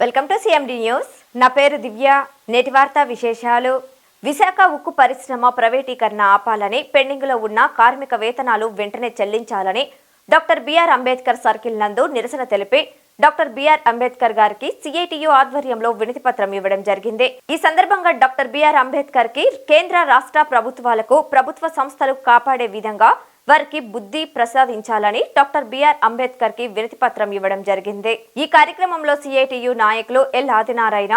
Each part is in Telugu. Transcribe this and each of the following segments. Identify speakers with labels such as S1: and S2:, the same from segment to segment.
S1: Welcome to CMD news. నా పేరు దివ్య. నేటి వార్తా విశేషాలు. విశాఖ ఉక్కు పరిశ్రమ ప్రైవేటీకరణ ఆపాలని, పెండింగ్లో ఉన్న కార్మిక వేతనాలు వెంటనే చెల్లించాలని డాక్టర్ బిఆర్ అంబేద్కర్ సర్కిల్ నందు నిరసన తెలిపి డాక్టర్ బిఆర్ అంబేద్కర్ గారికి సిఐటియు ఆధ్వర్యంలో వినతి పత్రం ఇవ్వడం జరిగింది. ఈ సందర్భంగా డాక్టర్ బిఆర్ అంబేద్కర్ కి కేంద్ర రాష్ట్ర ప్రభుత్వాలకు, ప్రభుత్వ సంస్థలు కాపాడే విధంగా వారికి బుద్ధి ప్రసాదించాలని డాక్టర్ బిఆర్ అంబేద్కర్ కి వినతి పత్రం ఇవ్వడం జరిగింది. ఈ కార్యక్రమంలో సిఐటియు నాయకులు ఎల్ ఆదినారాయణ,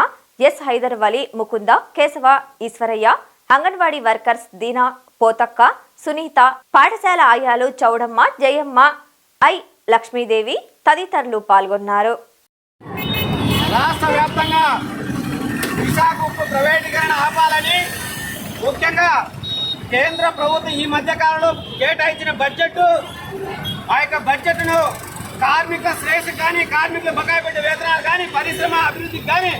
S1: ఎస్ హైదర్ వలి, ముకుంద, కేశవ, ఈశ్వరయ్య, అంగన్వాడీ వర్కర్స్ దీనా, పోతక్క, సునీత, పాఠశాల ఆయాలు చౌడమ్మ, జయమ్మ, ఐ లక్ష్మీదేవి తదితరులు పాల్గొన్నారు.
S2: రాష్ట్ర వ్యాప్తంగా విశాఖ ఉక్కు ప్రైవేటీకరణ ఆపాలని, ముఖ్యంగా కేంద్ర ప్రభుత్వం ఈ మధ్య కాలంలో కేటాయించిన బడ్జెట్, ఆ యొక్క బడ్జెట్ను కార్మిక శ్రేయస్సు కానీ, కార్మికుల బకాయి పెట్టే వేతనాలు కానీ, పరిశ్రమ అభివృద్ధికి కానీ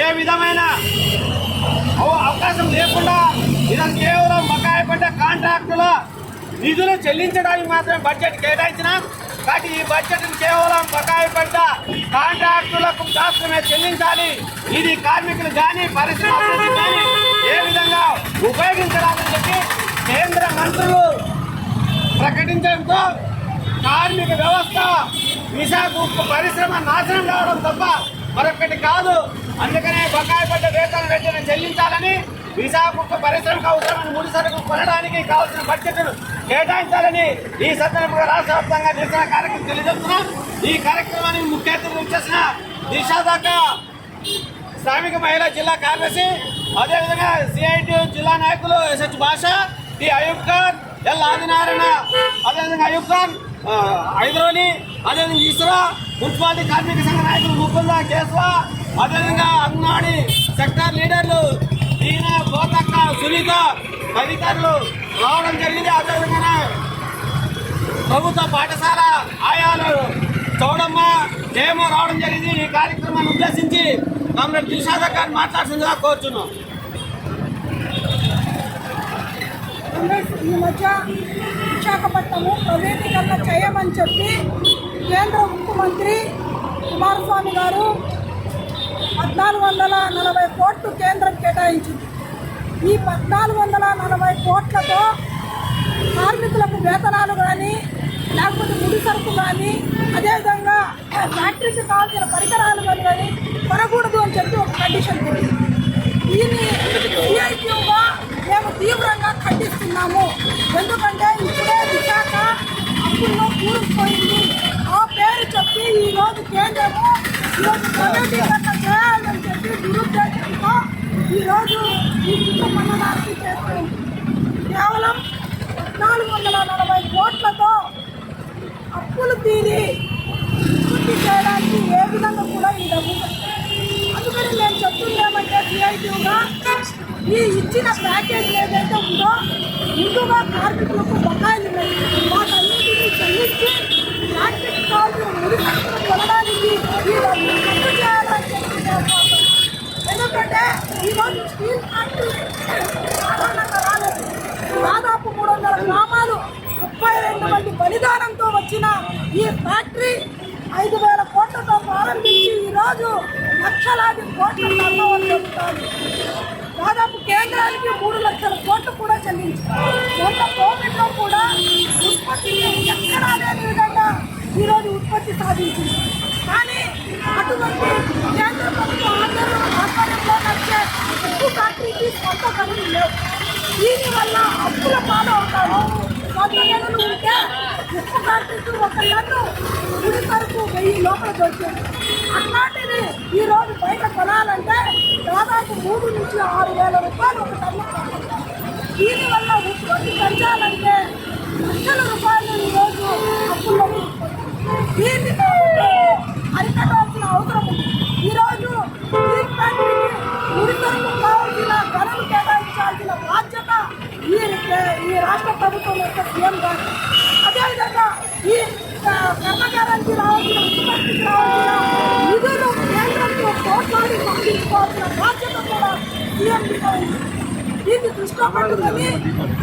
S2: ఏ విధమైన అవకాశం లేకుండా ఇది కేవలం బకాయి పడ్డ కాంట్రాక్టుల నిధులు చెల్లించడానికి మాత్రమే బడ్జెట్ కేటాయించిన. కాబట్టి ఈ బడ్జెట్ కేవలం బకాయి పడ్డ కాంట్రాక్టులకు మాత్రమే చెల్లించాలి. ఇది కార్మికులు కానీ, పరిశ్రమ అభివృద్ధి కానీ ఏ విధంగా ఉపయోగించాలని చెప్పి కేంద్ర మంత్రులు ప్రకటించడంతో కార్మిక వ్యవస్థ, విశాఖ ఉక్కు పరిశ్రమ నాశనం కావడం తప్ప మరొకటి కాదు. అందుకనే బకాయి పడ్డ వేతనం వెంటనే చెల్లించాలని, విశాఖ ఉక్కు పరిశ్రమకు అవసరమైన ముడి సరుకు కొనడానికి కావాల్సిన బడ్జెట్ను కేటాయించాలని ఈ సందర్భంగా రాష్ట్ర వ్యాప్తంగా నిరసన కార్యక్రమం తెలియజేస్తున్నాం. ఈ కార్యక్రమానికి ముఖ్య అతిథులు చేసిన దిశాదాక శ్రామిక మహిళా జిల్లా కార్యదర్శి, అదేవిధంగా సిఐటి జిల్లా నాయకులు ఎస్హెచ్ భాష, టి అయూబ్ ఖాన్, ఎల్ ఆదినారాయణ, అదేవిధంగా అయూబ్ ఖాన్, హైదరోలి, అదేవిధంగా ఈశ్వర, మున్సిపాలిటీ కార్మిక సంఘ నాయకులు ముకుంద, కేశవ, అదేవిధంగా అంగన్వాడీ సెక్టార్ లీడర్లు దీనా, పోతక్క, సునీత తదితరులు రావడం జరిగింది. అదేవిధంగా ప్రభుత్వ పాఠశాల ఆయాలు చౌడమ్మ, జయమ్మ రావడం జరిగింది. ఈ కార్యక్రమాన్ని ఉద్దేశించి కామ్రేడ్ దిల్షాద్ గారిని మాట్లాడుతుందిగా కోరుచున్నాం.
S3: ఈ మధ్య విశాఖపట్నము ప్రైవేటీకరణ చేయమని చెప్పి కేంద్ర ముఖ్యమంత్రి కుమారస్వామి గారు 1440 కోట్లు కేంద్రం కేటాయించింది. ఈ 1440 కోట్లతో కార్మికులకు వేతనాలు కానీ, లేకపోతే ముడి సరుకు కానీ, అదేవిధంగా ఫ్యాక్టరీకి కావాల్సిన పరికరాలు కానీ కొనకూడదు అని చెప్పి ఒక కండిషన్ పెట్టింది. దీన్ని సిఐటియుగా మేము తీవ్రంగా ఖండిస్తున్నాము. ఎందుకంటే ఇప్పుడే విశాఖ అప్పుల్లో కూరుకుపోయింది. ఆ పేరు చెప్పి ఈరోజు కేంద్రము ఈరోజు ప్రైవేటీకరణ చేయాలని చెప్పి దురుద్దేశంతో ఈరోజు ఈ కుటుంబాన్ని చేస్తుంది. కేవలం 1440 కోట్లతో అప్పులు తీరి పూర్తి చేయడానికి ఏ విధంగా కూడా ఈ డబ్బు. అందుకని నేను చెప్తుందేమంటే సిఐటియుగా ఈ ఇచ్చిన ప్యాకేజ్ ఏదైతే ఉందో ముందుగా కార్మికులకు బకాయిలు ఉన్నాయి, వాటన్నింటినీ చెల్లించి ఫ్యాక్టరీకి కావాల్సిన ముడి సరుకులు కొనడానికి ఈ డబ్బులు ఖర్చు చేయాలని చెప్పి. ఎందుకంటే ఈరోజు స్టీల్ ఫ్యాక్టరీ సాధారణంగా రాలేదు. దాదాపు 300 గ్రామాలు, 32 మంది బలిదానంతో వచ్చిన ఈ ఫ్యాక్టరీ 5000 కోట్లతో ప్రారంభించి ఈరోజు లక్షలాది కోట్ల టర్నోవర్ జరుగుతుంది. దాదాపు కేంద్రానికి 3 లక్షల కోట్లు కూడా చెల్లించారు. మొన్న కోవిడ్లో కూడా ఉత్పత్తిని ఎక్కడా లేని విధంగా ఈరోజు ఉత్పత్తి సాధించింది. కానీ అటువంటి కేంద్ర ప్రభుత్వ ఆధ్వర్యంలో నడిచే ఉక్కు ఫ్యాక్టరీకి సొంత గనులు లేవు. దీనివల్ల అప్పుల పాలవుతారు. సొంత గనులు ఉంటే ఉక్కు ఫ్యాక్టరీకి ఒక టన్ను ముడి సరుకు 1000 లోపల దొరికింది. అట్లాంటిది ఈరోజు బయట కొనాలంటే దాదాపు 3 నుంచి 6,000 రూపాయలు ఒక టన్ను పడుతుంది. దీనివల్ల ఉత్పత్తి పెంచాలంటే లక్షల రూపాయలు ఈరోజు అప్పుల్లో దీన్ని అరికట్టాల్సిన అవసరం ఉంది. ఈరోజు స్టీల్ ఫ్యాక్టరీకి ముడి సరుకు కావాల్సిన ధరలు కేటాయించాల్సిన బాధ్యత ఈ రాష్ట్ర ప్రభుత్వం యొక్క సీఎం గారు. అదేవిధంగా ఈ కర్మకారానికి రావాల్సిన, ఉత్పత్తికి రావాల్సిన నిధులు కేంద్రంతో కోట్లాడి పంపించుకోవాల్సిన బాధ్యత కూడా సీఎం ఉంది. దీన్ని దృష్టిలో పెట్టుకొని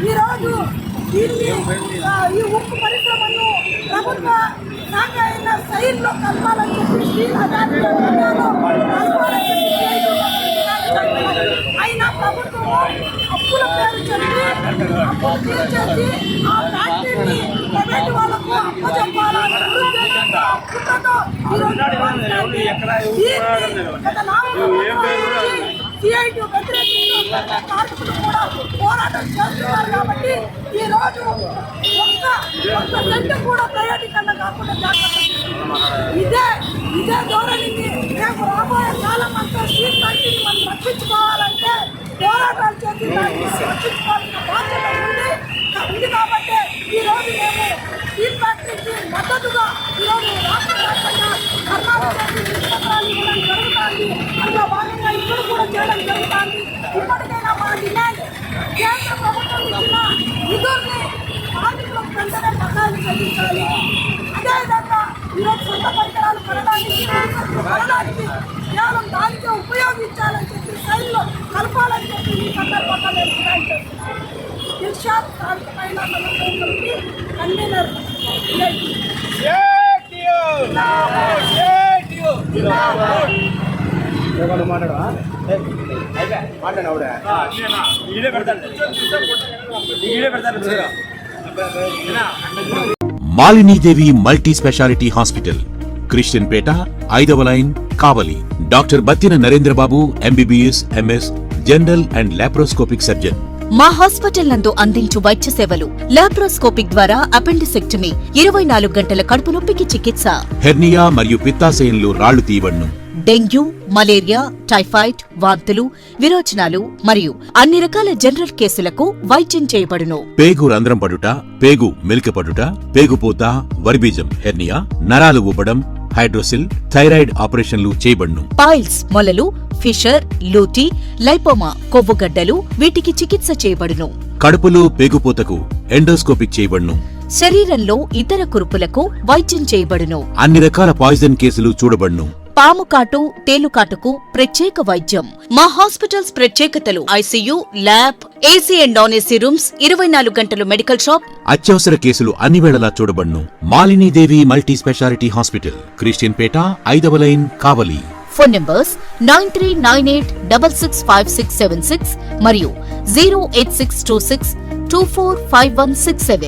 S3: ఈరోజు దీన్ని ఈ ఉక్కు పరిశ్రమను ప్రభుత్వ శాఖ అయిన శైలిలో కలపాలని చెప్పి స్టీల్ అథారిటీ కలపాలని చెప్పి అయినా ప్రభుత్వం అప్పుల పేరు చెప్పి అప్పులు తీర్చేసి ఆ ఫ్యాక్టరీని ప్రైవేట్ వాళ్ళకు అప్పచెప్పాలని దురుద్దేశంతో అప్పులతో గత 4 సంవత్సరాల నుంచి సిఐటి వ్యతిరేకంగా కార్మికులు కూడా పోరాటం చేస్తున్నారు కాబట్టి ఈ రోజు ఒక్క సెంటు కూడా ప్రైవేటీకరణ కాకుండా జాగ్రత్త ఇదే ధోరణిని రేపు రాబోయే కాలం అంతా స్టీల్ ఫ్యాక్టరీని మనం రక్షించుకోవాలంటే పోరాటాలు చేసి దాన్ని రక్షించుకోవాల్సిన బాధ్యత ఉంది కాబట్టి ఈ రోజు మేము స్టీల్ ఫ్యాక్టరీకి మద్దతుగా ఈరోజు రాష్ట్ర వ్యాప్తంగా ధర్నాలు చేసి పత్రాలు ఇవ్వడం జరుగుతుంది. అందులో భాగంగా ఇప్పుడు కూడా చేయడం జరుగుతుంది. ఇప్పటికైనా మా డిమాండ్ కేంద్ర ప్రభుత్వం ఇచ్చిన నిధుల్ని కార్మికులకు వెంటనే బకాయిలు చెల్లించాలి. అదేవిధంగా ఈరోజు సొంత పరికరాలు కొనడానికి కేవలం దానికే ఉపయోగించాలని చెప్పి శైలిలో కలపాలని చెప్పి ఈ సందర్భంగా నేను డిమాండ్ చేస్తున్నాను. ఇర్షాద్ కార్మిక మహిళా సంఘానికి convener
S4: Malinidevi multi speciality hospital, Christian Peta, 5వ line, Kavali. Doctor Battina Narendrababu, MBBS, MS, general and laparoscopic surgeon.
S5: మా హాస్పిటల్ నందు అందించు వైద్య సేవలు: లాప్రోస్కోపిక్ ద్వారా అపెండిసెక్టమీ, 24 గంటల కడుపు నొప్పికి చికిత్స,
S4: హెర్నియా మరియు పిత్తాశయంలో రాళ్లు తీయబడును,
S5: డెంగ్యూ, మలేరియా, టైఫాయిడ్, వాంతులు, విరోచనాలు మరియు అన్ని రకాల జనరల్ కేసులకు వైద్యం చేయబడును.
S4: పేగు రంధ్రం పడుట, పేగు మెలికపడుట, పేగుపూత, వర్బీజం, హెర్నియా, నరాలు ఉబ్బడం, హైడ్రోసిల్, థైరాయిడ్ ఆపరేషన్లు చేయబడును.
S5: పైల్స్, మొలలు, ఫిషర్, లూటీ, లైపోమా, కొవ్వుగడ్డలు వీటికి చికిత్స చేయబడును.
S4: కడుపులో పేగుపూతకు ఎండోస్కోపిక్ చేయబడును.
S5: శరీరంలో ఇతర కురుపులకు వైద్యం చేయబడును.
S4: అన్ని రకాల పాయిజన్ కేసులు చూడబడును.
S5: పాము కాటు, తేలుకాటుకు ప్రత్యేక వైద్యం. మా హాస్పిటల్స్ ప్రత్యేకతలు: ICU, lab, AC and non AC rooms, 24 గంటలు మెడికల్ షాప్.
S4: అత్యవసర కేసులు అన్ని వేళలా చూడబడును. Malinidevi multi speciality hospital, Christian Peta, 5వ లైన్, కావలి.
S5: ఫోన్ నంబర్స్ 9398665676 మరియు 08626245167.